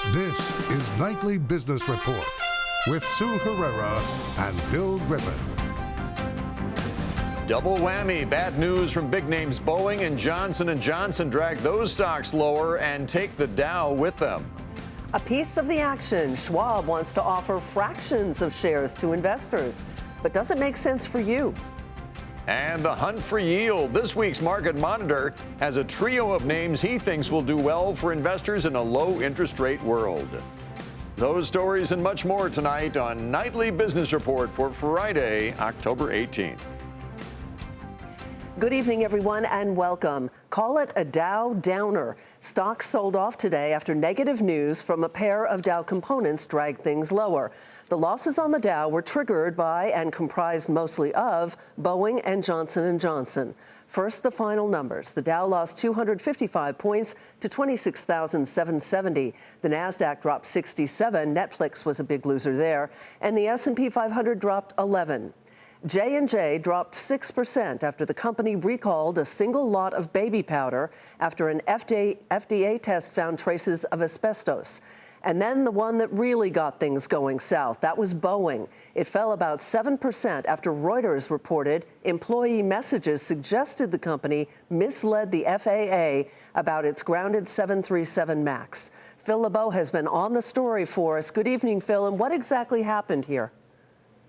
This is Nightly Business Report with Sue Herrera and Bill Griffin. Double whammy. Bad news from big names Boeing and Johnson & Johnson drag those stocks lower and take the Dow with them. A piece of the action. Schwab wants to offer fractions of shares to investors. But does it make sense for you? And the hunt for yield. This week's Market Monitor has a trio of names he thinks will do well for investors in a low interest rate world. Those stories and much more tonight on Nightly Business Report for Friday, October 18th. Good evening, everyone, and welcome. Call it a Dow downer. Stocks sold off today after negative news from a pair of Dow components dragged things lower. The losses on the Dow were triggered by and comprised mostly of Boeing and Johnson & Johnson. First, the final numbers. The Dow lost 255 points to 26,770. The Nasdaq dropped 67. Netflix was a big loser there. And the S&P 500 dropped 11. J&J dropped 6% after the company recalled a single lot of baby powder after an FDA test found traces of asbestos. And then the one that really got things going south, that was Boeing. It fell about 7% after Reuters reported employee messages suggested the company misled the FAA about its grounded 737 MAX. Phil LeBeau has been on the story for us. Good evening, Phil, and what exactly happened here?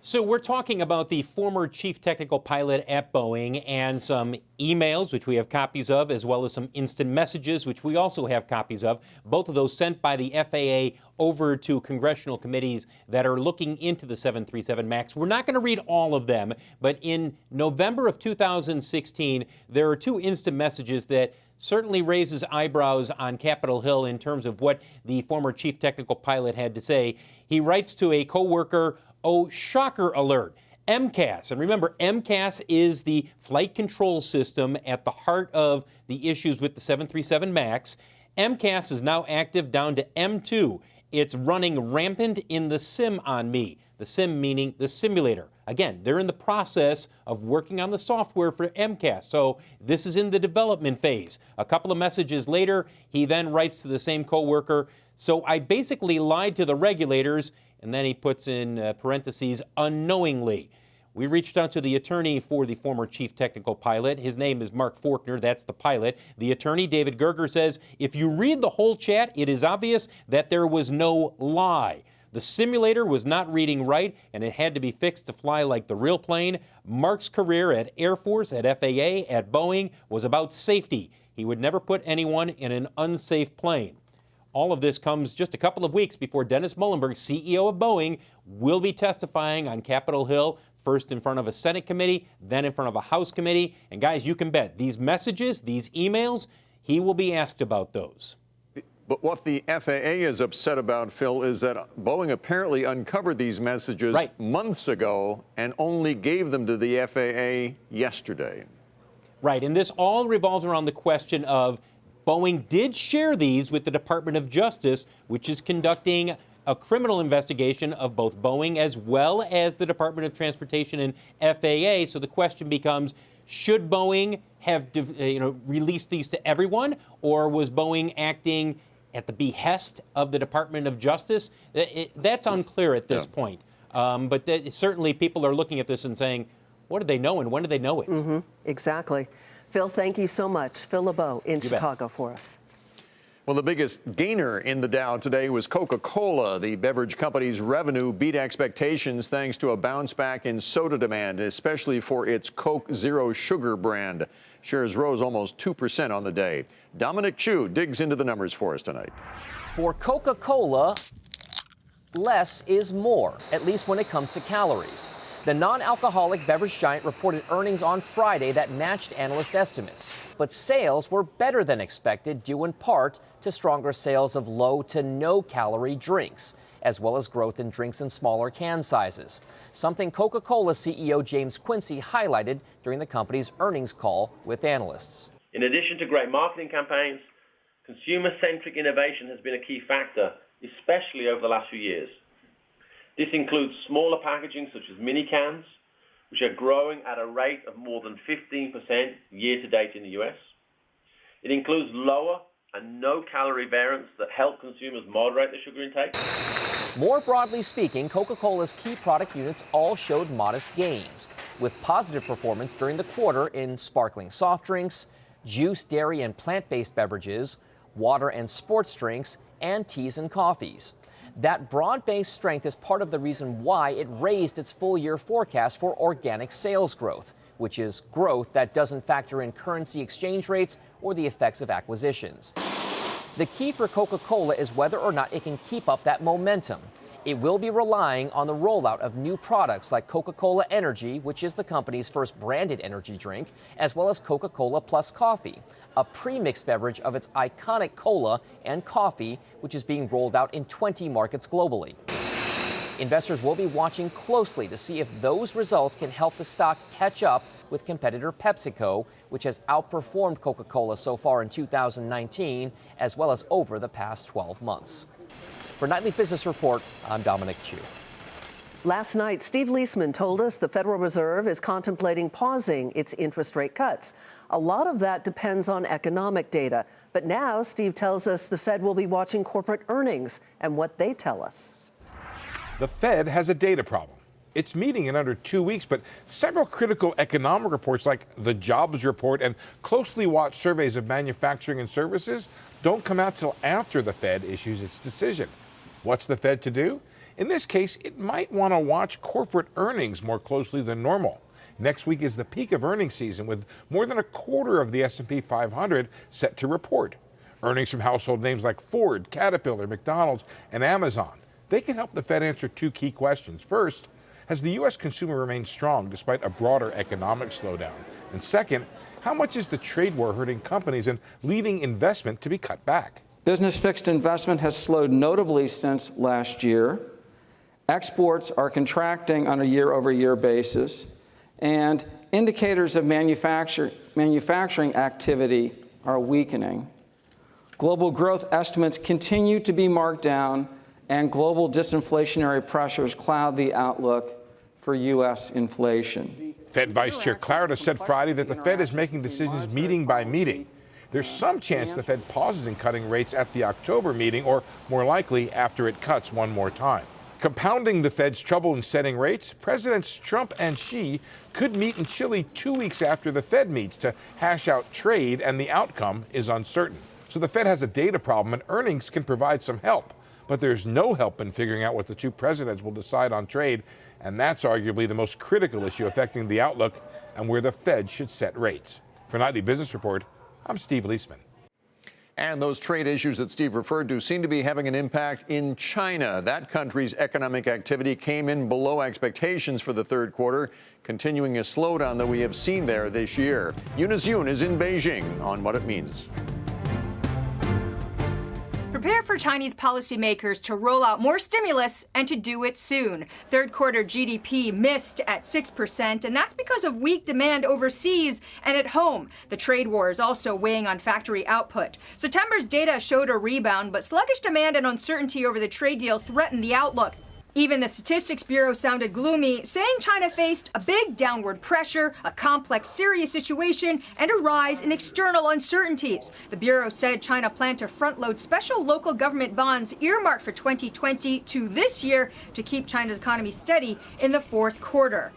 So we're talking about the former chief technical pilot at Boeing and some emails, which we have copies of, as well as some instant messages, which we also have copies of. Both of those sent by the FAA over to congressional committees that are looking into the 737 MAX. We're not going to read all of them, but in November of 2016, there are two instant messages that certainly raises eyebrows on Capitol Hill in terms of what the former chief technical pilot had to say. He writes to a coworker, "Oh, shocker alert, MCAS." And remember, MCAS is the flight control system at the heart of the issues with the 737 MAX. MCAS is now active down to M2. It's running rampant in the sim on me. The sim meaning the simulator. Again, they're in the process of working on the software for MCAS, so this is in the development phase. A couple of messages later, he then writes to the same coworker, "So I basically lied to the regulators," and then he puts in parentheses, "unknowingly." We reached out to the attorney for the former chief technical pilot. His name is Mark Faulkner. That's the pilot. The attorney, David Gerger, says, "If you read the whole chat, it is obvious that there was no lie. The simulator was not reading right, and it had to be fixed to fly like the real plane. Mark's career at Air Force, at FAA, at Boeing was about safety. He would never put anyone in an unsafe plane." All of this comes just a couple of weeks before Dennis Muhlenberg, CEO of Boeing, will be testifying on Capitol Hill, first in front of a Senate committee, then in front of a House committee. And guys, you can bet these messages, these emails, he will be asked about those. But what the FAA is upset about, Phil, is that Boeing apparently uncovered these messages months ago and only gave them to the FAA yesterday. Right, and this all revolves around the question of Boeing did share these with the Department of Justice, which is conducting a criminal investigation of both Boeing as well as the Department of Transportation and FAA. So the question becomes, should Boeing have released these to everyone, or was Boeing acting at the behest of the Department of Justice? That's unclear at this point. But certainly people are looking at this and saying, what did they know and when did they know it? Exactly. Phil, thank you so much. Phil LeBeau in Chicago for us. Well, the biggest gainer in the Dow today was Coca-Cola. The beverage company's revenue beat expectations thanks to a bounce back in soda demand, especially for its Coke Zero Sugar brand. Shares rose almost 2% on the day. Dominic Chu digs into the numbers for us tonight. For Coca-Cola, less is more, at least when it comes to calories. The non-alcoholic beverage giant reported earnings on Friday that matched analyst estimates. But sales were better than expected, due in part to stronger sales of low to no calorie drinks, as well as growth in drinks in smaller can sizes. Something Coca-Cola CEO James Quincy highlighted during the company's earnings call with analysts. In addition to great marketing campaigns, consumer-centric innovation has been a key factor, especially over the last few years. This includes smaller packaging such as mini cans, which are growing at a rate of more than 15% year to date in the US. It includes lower and no calorie variants that help consumers moderate their sugar intake. More broadly speaking, Coca-Cola's key product units all showed modest gains, with positive performance during the quarter in sparkling soft drinks, juice, dairy, and plant-based beverages, water and sports drinks, and teas and coffees. That broad-based strength is part of the reason why it raised its full-year forecast for organic sales growth, which is growth that doesn't factor in currency exchange rates or the effects of acquisitions. The key for Coca-Cola is whether or not it can keep up that momentum. It will be relying on the rollout of new products like Coca-Cola Energy, which is the company's first branded energy drink, as well as Coca-Cola Plus Coffee, a pre-mixed beverage of its iconic cola and coffee, which is being rolled out in 20 markets globally. Investors will be watching closely to see if those results can help the stock catch up with competitor PepsiCo, which has outperformed Coca-Cola so far in 2019, as well as over the past 12 months. For Nightly Business Report, I'm Dominic Chu. Last night, Steve Leisman told us the Federal Reserve is contemplating pausing its interest rate cuts. A lot of that depends on economic data. But now, Steve tells us the Fed will be watching corporate earnings and what they tell us. The Fed has a data problem. It's meeting in under 2 weeks, but several critical economic reports like the jobs report and closely watched surveys of manufacturing and services don't come out till after the Fed issues its decision. What's the Fed to do? In this case, it might want to watch corporate earnings more closely than normal. Next week is the peak of earnings season, with more than a quarter of the S&P 500 set to report. Earnings from household names like Ford, Caterpillar, McDonald's, and Amazon. They can help the Fed answer two key questions. First, has the U.S. consumer remained strong despite a broader economic slowdown? And second, how much is the trade war hurting companies and leading investment to be cut back? Business fixed investment has slowed notably since last year. Exports are contracting on a year-over-year basis, and indicators of manufacturing activity are weakening. Global growth estimates continue to be marked down, and global disinflationary pressures cloud the outlook for U.S. inflation. Fed Vice Chair Clarida said Friday that the Fed is making decisions meeting by meeting. There's some chance the Fed pauses in cutting rates at the October meeting, or more likely after it cuts one more time. Compounding the Fed's trouble in setting rates, Presidents Trump and Xi could meet in Chile 2 weeks after the Fed meets to hash out trade, and the outcome is uncertain. So the Fed has a data problem, and earnings can provide some help. But there's no help in figuring out what the two presidents will decide on trade, and that's arguably the most critical issue affecting the outlook and where the Fed should set rates. For Nightly Business Report, I'm Steve Leisman. And those trade issues that Steve referred to seem to be having an impact in China. That country's economic activity came in below expectations for the third quarter, continuing a slowdown that we have seen there this year. Eunice Yoon is in Beijing on what it means. Prepare for Chinese policymakers to roll out more stimulus and to do it soon. Third quarter GDP missed at 6%, and that's because of weak demand overseas and at home. The trade war is also weighing on factory output. September's data showed a rebound, but sluggish demand and uncertainty over the trade deal threatened the outlook. Even the Statistics Bureau sounded gloomy, saying China faced a big downward pressure, a complex, serious situation, and a rise in external uncertainties. The Bureau said China planned to front-load special local government bonds earmarked for 2020 to this year to keep China's economy steady in the fourth quarter.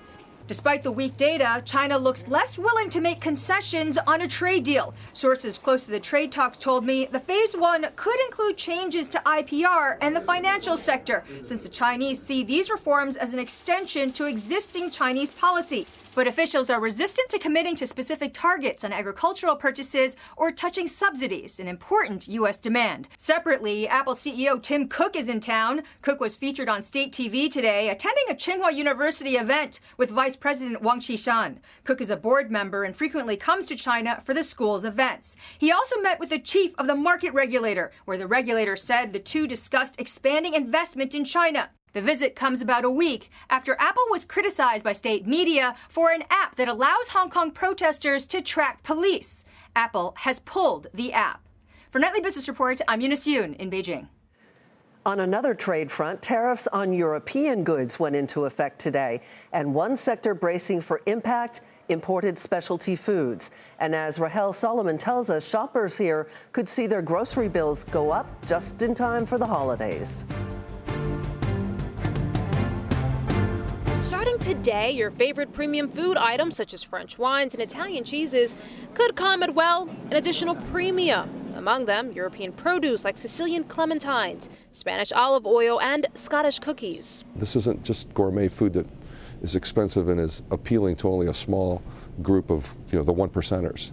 Despite the weak data, China looks less willing to make concessions on a trade deal. Sources close to the trade talks told me the phase one could include changes to IPR and the financial sector, since the Chinese see these reforms as an extension to existing Chinese policy. But officials are resistant to committing to specific targets on agricultural purchases or touching subsidies, an important U.S. demand. Separately, Apple CEO Tim Cook is in town. Cook was featured on state TV today, attending a Tsinghua University event with Vice President Wang Qishan. Cook is a board member and frequently comes to China for the school's events. He also met with the chief of the market regulator, where the regulator said the two discussed expanding investment in China. The visit comes about a week after Apple was criticized by state media for an app that allows Hong Kong protesters to track police. Apple has pulled the app. For Nightly Business Report, I'm Eunice Yoon in Beijing. On another trade front, tariffs on European goods went into effect today, and one sector bracing for impact imported specialty foods. And as Rahel Solomon tells us, shoppers here could see their grocery bills go up just in time for the holidays. Starting today, your favorite premium food items such as French wines and Italian cheeses could come at, well, an additional premium. Among them, European produce like Sicilian clementines, Spanish olive oil, and Scottish cookies. This isn't just gourmet food that is expensive and is appealing to only a small group of, the one percenters.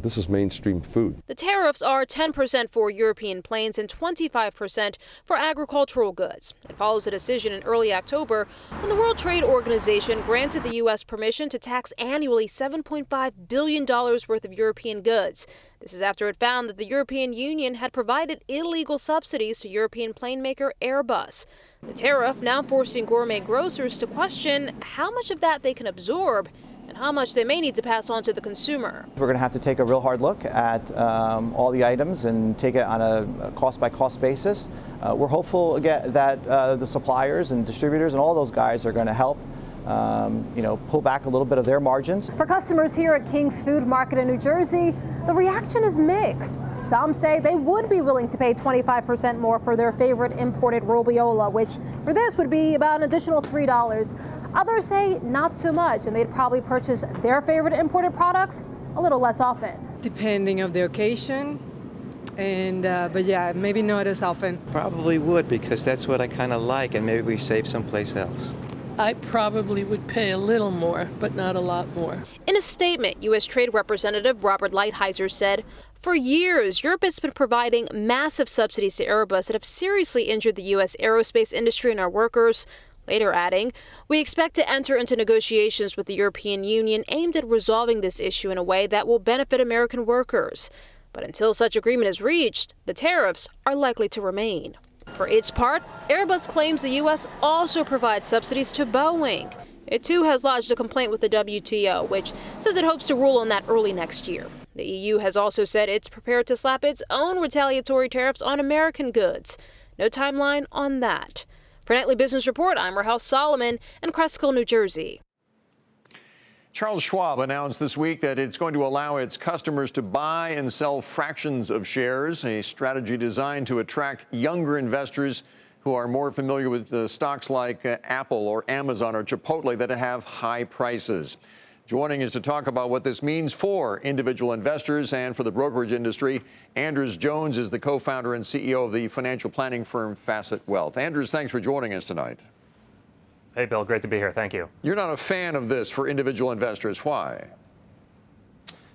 This is mainstream food. The tariffs are 10% for European planes and 25% for agricultural goods. It follows a decision in early October when the World Trade Organization granted the U.S. permission to tax annually $7.5 billion worth of European goods. This is after it found that the European Union had provided illegal subsidies to European plane maker Airbus. The tariff now forcing gourmet grocers to question how much of that they can absorb and how much they may need to pass on to the consumer. We're going to have to take a real hard look at all the items and take it on a cost-by-cost basis. We're hopeful again that the suppliers and distributors and all those guys are going to help pull back a little bit of their margins. For customers here at King's Food Market in New Jersey, the reaction is mixed. Some say they would be willing to pay 25% more for their favorite imported robiola, which for this would be about an additional $3. Others say not so much, and they'd probably purchase their favorite imported products a little less often. Depending on the occasion, and but yeah, maybe not as often. Probably would, because that's what I kind of like, and maybe we save someplace else. I probably would pay a little more, but not a lot more. In a statement, U.S. Trade Representative Robert Lighthizer said, for years, Europe has been providing massive subsidies to Airbus that have seriously injured the U.S. aerospace industry and our workers. Later adding, we expect to enter into negotiations with the European Union aimed at resolving this issue in a way that will benefit American workers. But until such agreement is reached, the tariffs are likely to remain. For its part, Airbus claims the U.S. also provides subsidies to Boeing. It too has lodged a complaint with the WTO, which says it hopes to rule on that early next year. The EU has also said it's prepared to slap its own retaliatory tariffs on American goods. No timeline on that. For Nightly Business Report, I'm Rahel Solomon in Cresskill, New Jersey. Charles Schwab announced this week that it's going to allow its customers to buy and sell fractions of shares, a strategy designed to attract younger investors who are more familiar with stocks like Apple or Amazon or Chipotle that have high prices. Joining us to talk about what this means for individual investors and for the brokerage industry, Andrews Jones is the co-founder and CEO of the financial planning firm Facet Wealth. Andrews, thanks for joining us tonight. Hey, Bill, great to be here. Thank you. You're not a fan of this for individual investors. Why?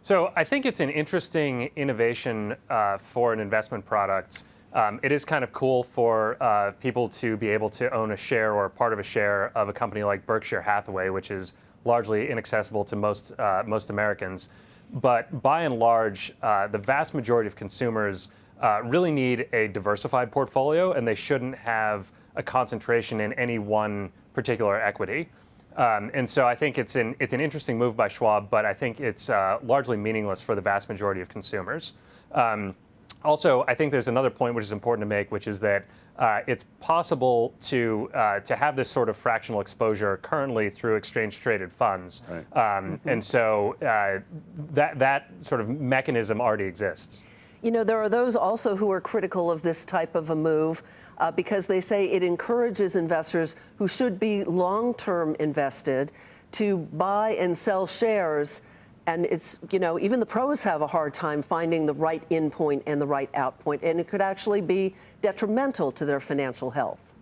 So I think it's an interesting innovation for an investment product. It is kind of cool for people to be able to own a share or part of a share of a company like Berkshire Hathaway, which is largely inaccessible to most Americans. But by and large, the vast majority of consumers really need a diversified portfolio, and they shouldn't have a concentration in any one particular equity. And so I think it's an interesting move by Schwab, but I think it's largely meaningless for the vast majority of consumers. Also, I think there's another point which is important to make, which is that it's possible to have this sort of fractional exposure currently through exchange-traded funds. Right. And so that sort of mechanism already exists. You know, there are those also who are critical of this type of a move because they say it encourages investors who should be long-term invested to buy and sell shares. And it's, even the pros have a hard time finding the right in point and the right out point, and it could actually be detrimental to their financial health.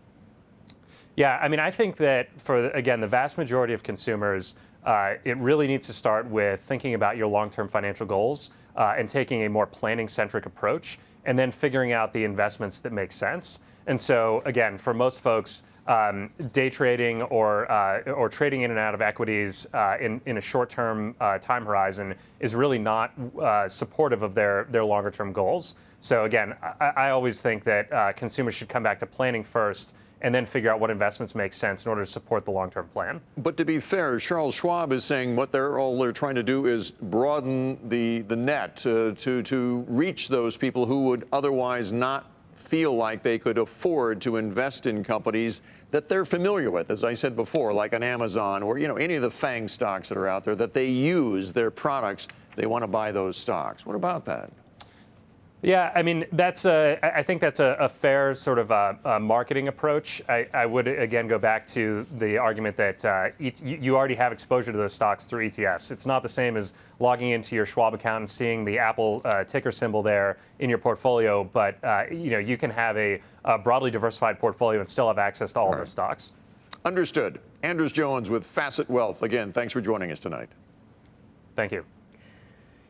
Yeah, I mean, I think that for, again, the vast majority of consumers, it really needs to start with thinking about your long-term financial goals and taking a more planning-centric approach, and then figuring out the investments that make sense. And so, again, for most folks, day trading or trading in and out of equities in a short-term time horizon is really not supportive of their longer-term goals. So again, I always think that consumers should come back to planning first and then figure out what investments make sense in order to support the long-term plan. But to be fair, Charles Schwab is saying what they're trying to do is broaden the net to reach those people who would otherwise not feel like they could afford to invest in companies that they're familiar with, as I said before, like an Amazon or, any of the FANG stocks that are out there, that they use their products, they want to buy those stocks. What about that? Yeah, I mean, I think that's a fair sort of marketing approach. I would, again, go back to the argument that you already have exposure to those stocks through ETFs. It's not the same as logging into your Schwab account and seeing the Apple ticker symbol there in your portfolio, but, you can have a broadly diversified portfolio and still have access to all those stocks. Understood. Anders Jones with Facet Wealth. Again, thanks for joining us tonight. Thank you.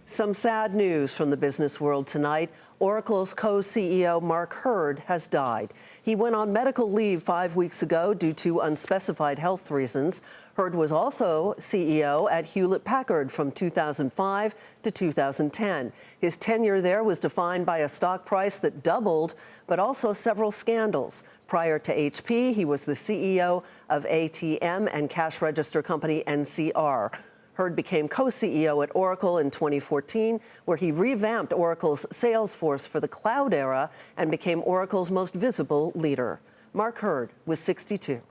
Some sad news from the business world tonight. Oracle's co-CEO Mark Hurd has died. He went on medical leave 5 weeks ago due to unspecified health reasons. Hurd was also CEO at Hewlett-Packard from 2005 to 2010. His tenure there was defined by a stock price that doubled, but also several scandals. Prior to HP, he was the CEO of ATM and cash register company NCR. Hurd became co-CEO at Oracle in 2014, where he revamped Oracle's sales force for the cloud era and became Oracle's most visible leader. Mark Hurd was 62.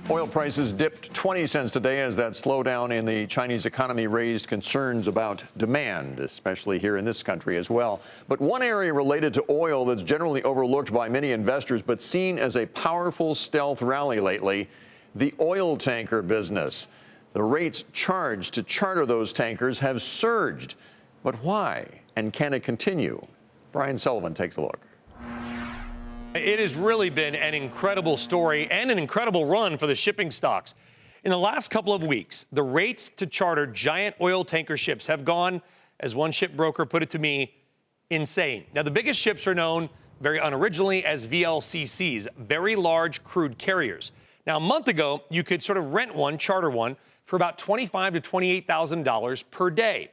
Oil prices dipped 20 cents today as that slowdown in the Chinese economy raised concerns about demand, especially here in this country as well. But one area related to oil that's generally overlooked by many investors but seen as a powerful stealth rally lately, the oil tanker business. The rates charged to charter those tankers have surged. But why? And can it continue? Brian Sullivan takes a look. It has really been an incredible story and an incredible run for the shipping stocks. In the last couple of weeks, the rates to charter giant oil tanker ships have gone, as one shipbroker put it to me, insane. Now, the biggest ships are known very unoriginally as VLCCs, very large crude carriers. Now, a month ago, you could sort of rent one, charter one, for about $25,000 to $28,000 per day.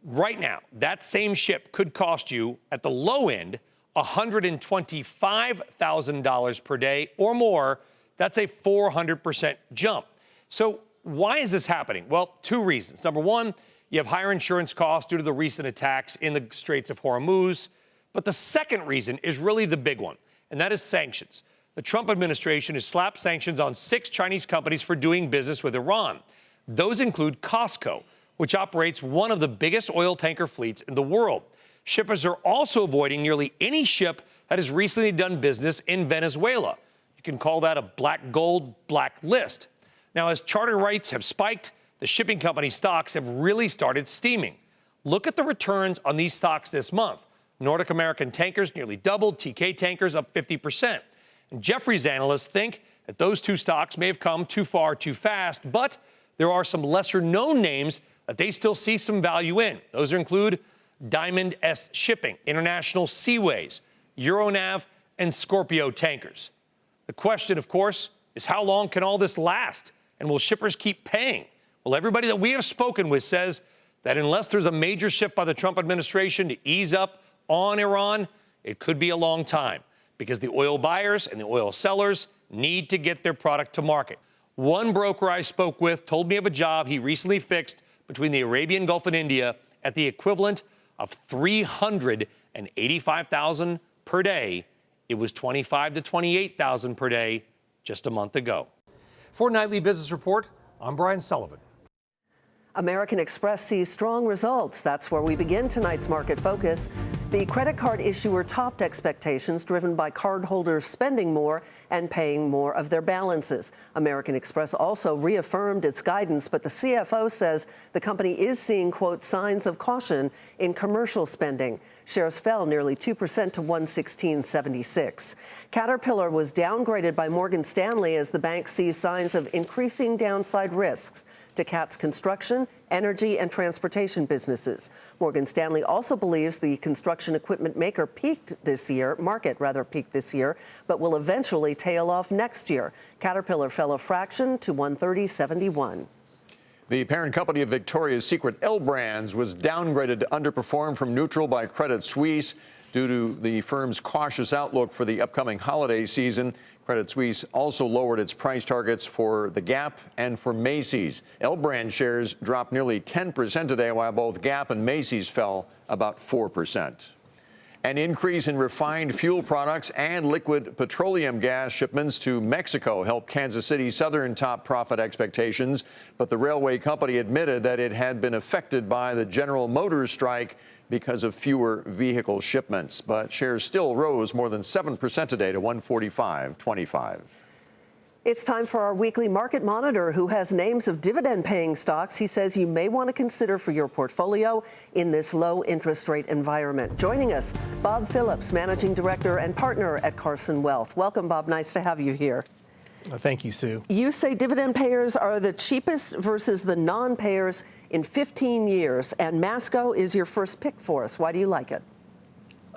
Right now, that same ship could cost you, at the low end, $125,000 per day or more. That's a 400% jump. So why is this happening? Well, two reasons. Number one, you have higher insurance costs due to the recent attacks in the Straits of Hormuz. But the second reason is really the big one, and that is sanctions. The Trump administration has slapped sanctions on 6 Chinese companies for doing business with Iran. Those include COSCO, which operates one of the biggest oil tanker fleets in the world. Shippers are also avoiding nearly any ship that has recently done business in Venezuela. You can call that a black gold blacklist. Now, as charter rates have spiked, the shipping company stocks have really started steaming. Look at the returns on these stocks this month. Nordic American Tankers nearly doubled, TK Tankers up 50%. And Jefferies analysts think that those two stocks may have come too far too fast, but there are some lesser-known names that they still see some value in. Those include Diamond S Shipping, International Seaways, Euronav, and Scorpio Tankers. The question, of course, is how long can all this last? And will shippers keep paying? Well, everybody that we have spoken with says that unless there's a major shift by the Trump administration to ease up on Iran, it could be a long time because the oil buyers and the oil sellers need to get their product to market. One broker I spoke with told me of a job he recently fixed between the Arabian Gulf and India at the equivalent of $385,000 per day. It was $25,000 to $28,000 per day just a month ago. For Nightly Business Report, I'm Brian Sullivan. American Express sees strong results. That's where we begin tonight's market focus. The credit card issuer topped expectations, driven by cardholders spending more and paying more of their balances. American Express also reaffirmed its guidance, but the CFO says the company is seeing, quote, signs of caution in commercial spending. Shares fell nearly 2% to 116.76. Caterpillar was downgraded by Morgan Stanley as the bank sees signs of increasing downside risks. to CAT's construction, energy, and transportation businesses. Morgan Stanley also believes the construction equipment market peaked this year, but will eventually tail off next year. Caterpillar fell a fraction to 130.71. The parent company of Victoria's Secret, L Brands, was downgraded to underperform from neutral by Credit Suisse due to the firm's cautious outlook for the upcoming holiday season. Credit Suisse also lowered its price targets for the Gap and for Macy's. L Brand shares dropped nearly 10% today, while both Gap and Macy's fell about 4%. An increase in refined fuel products and liquid petroleum gas shipments to Mexico helped Kansas City Southern top profit expectations, but the railway company admitted that it had been affected by the General Motors strike because of fewer vehicle shipments. But shares still rose more than 7% today to 145.25. It's time for our weekly market monitor, who has names of dividend-paying stocks he says you may want to consider for your portfolio in this low interest rate environment. Joining us, Bob Phillips, Managing Director and Partner at Carson Wealth. Welcome, Bob. Nice to have you here. Thank you, Sue. You say dividend payers are the cheapest versus the non-payers in 15 years, and Masco is your first pick for us. Why do you like it?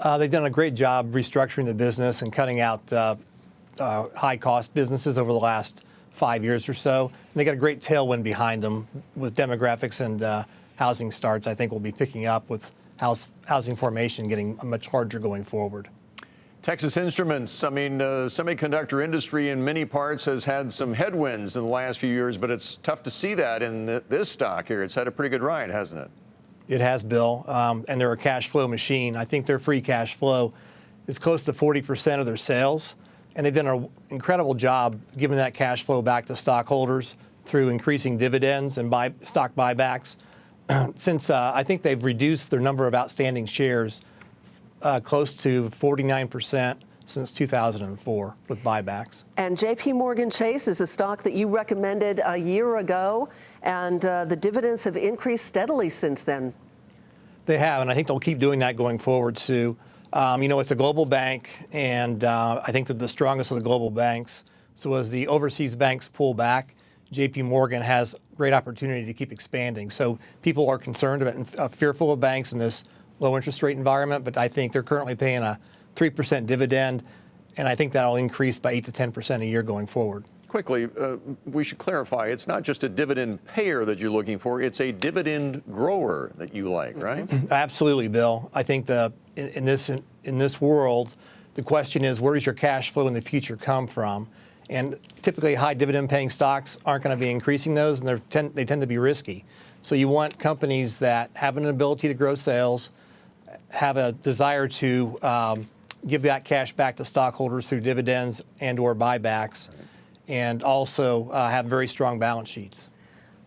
They've done a great job restructuring the business and cutting out high-cost businesses over the last 5 years or so. And they got a great tailwind behind them with demographics and housing starts. I think we'll be picking up with housing formation getting much larger going forward. Texas Instruments, the semiconductor industry in many parts has had some headwinds in the last few years, but it's tough to see that in this stock here. It's had a pretty good ride, hasn't it? It has, Bill, and they're a cash flow machine. I think their free cash flow is close to 40% of their sales, and they've done an incredible job giving that cash flow back to stockholders through increasing dividends and stock buybacks. Since I think they've reduced their number of outstanding shares close to 49% since 2004 with buybacks. And JP Morgan Chase is a stock that you recommended a year ago, and the dividends have increased steadily since then. They have, and I think they'll keep doing that going forward, Sue. It's a global bank, and I think they're the strongest of the global banks. So as the overseas banks pull back, JP Morgan has great opportunity to keep expanding. So people are concerned about and fearful of banks in this low interest rate environment, but I think they're currently paying a 3% dividend, and I think that'll increase by 8 to 10% a year going forward. Quickly, we should clarify, it's not just a dividend payer that you're looking for, it's a dividend grower that you like, right? Absolutely, Bill. I think in this world, the question is, where does your cash flow in the future come from? And typically, high dividend-paying stocks aren't going to be increasing those, and they tend to be risky. So you want companies that have an ability to grow sales, have a desire to give that cash back to stockholders through dividends and/or buybacks, and also have very strong balance sheets.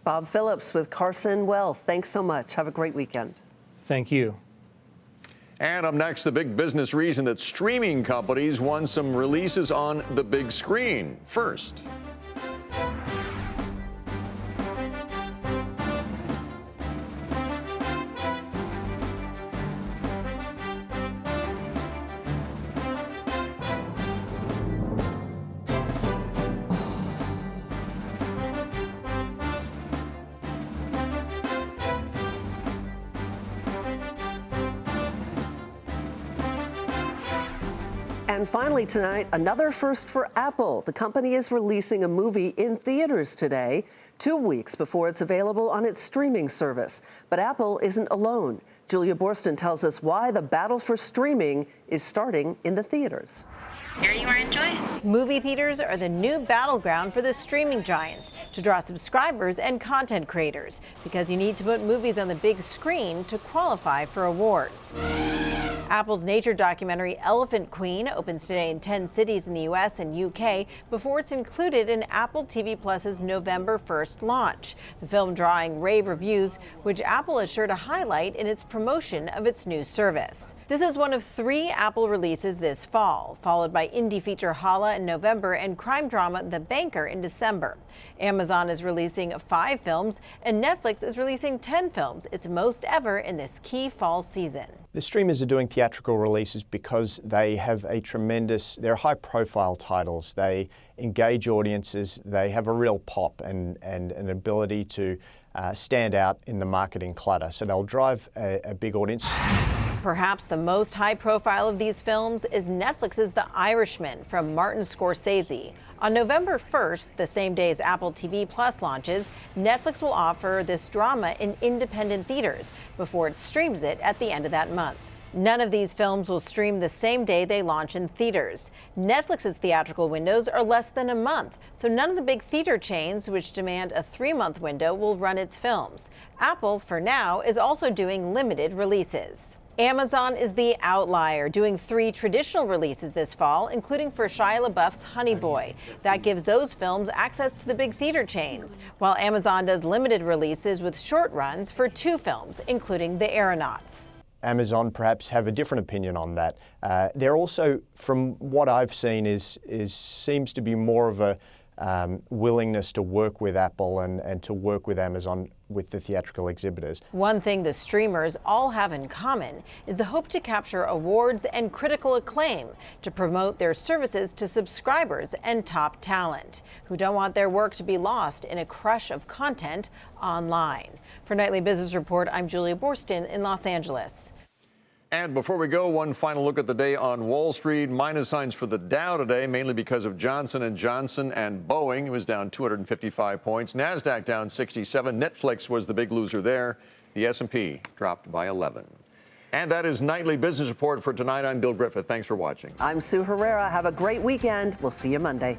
Bob Phillips with Carson Wealth. Thanks so much. Have a great weekend. Thank you. And up next, the big business reason that streaming companies want some releases on the big screen. First. And finally tonight, another first for Apple. The company is releasing a movie in theaters today, 2 weeks before it's available on its streaming service. But Apple isn't alone. Julia Borston tells us why the battle for streaming is starting in the theaters. Here you are, enjoy. Movie theaters are the new battleground for the streaming giants to draw subscribers and content creators, because you need to put movies on the big screen to qualify for awards. Apple's nature documentary Elephant Queen opens today in 10 cities in the U.S. and U.K. before it's included in Apple TV Plus's November 1st launch. The film drawing rave reviews, which Apple is sure to highlight in its promotion of its new service. This is one of 3 Apple releases this fall, followed by indie feature Hala in November and crime drama The Banker in December. Amazon is releasing 5 films, and Netflix is releasing 10 films, its most ever in this key fall season. The streamers are doing theatrical releases because they have they're high-profile titles. They engage audiences. They have a real pop and an ability to stand out in the marketing clutter. So they'll drive a big audience. Perhaps the most high-profile of these films is Netflix's The Irishman from Martin Scorsese. On November 1st, the same day as Apple TV Plus launches, Netflix will offer this drama in independent theaters before it streams it at the end of that month. None of these films will stream the same day they launch in theaters. Netflix's theatrical windows are less than a month, so none of the big theater chains, which demand a 3-month window, will run its films. Apple, for now, is also doing limited releases. Amazon is the outlier, doing 3 traditional releases this fall, including for Shia LaBeouf's Honey Boy. That gives those films access to the big theater chains, while Amazon does limited releases with short runs for 2 films, including The Aeronauts. Amazon perhaps have a different opinion on that. They're also, from what I've seen, seems to be more of a willingness to work with Apple and to work with Amazon with the theatrical exhibitors. One thing the streamers all have in common is the hope to capture awards and critical acclaim to promote their services to subscribers and top talent who don't want their work to be lost in a crush of content online. For Nightly Business Report, I'm Julia Borston in Los Angeles. And before we go, one final look at the day on Wall Street. Minus signs for the Dow today, mainly because of Johnson & Johnson and Boeing. It was down 255 points. NASDAQ down 67. Netflix was the big loser there. The S&P dropped by 11. And that is Nightly Business Report for tonight. I'm Bill Griffith. Thanks for watching. I'm Sue Herrera. Have a great weekend. We'll see you Monday.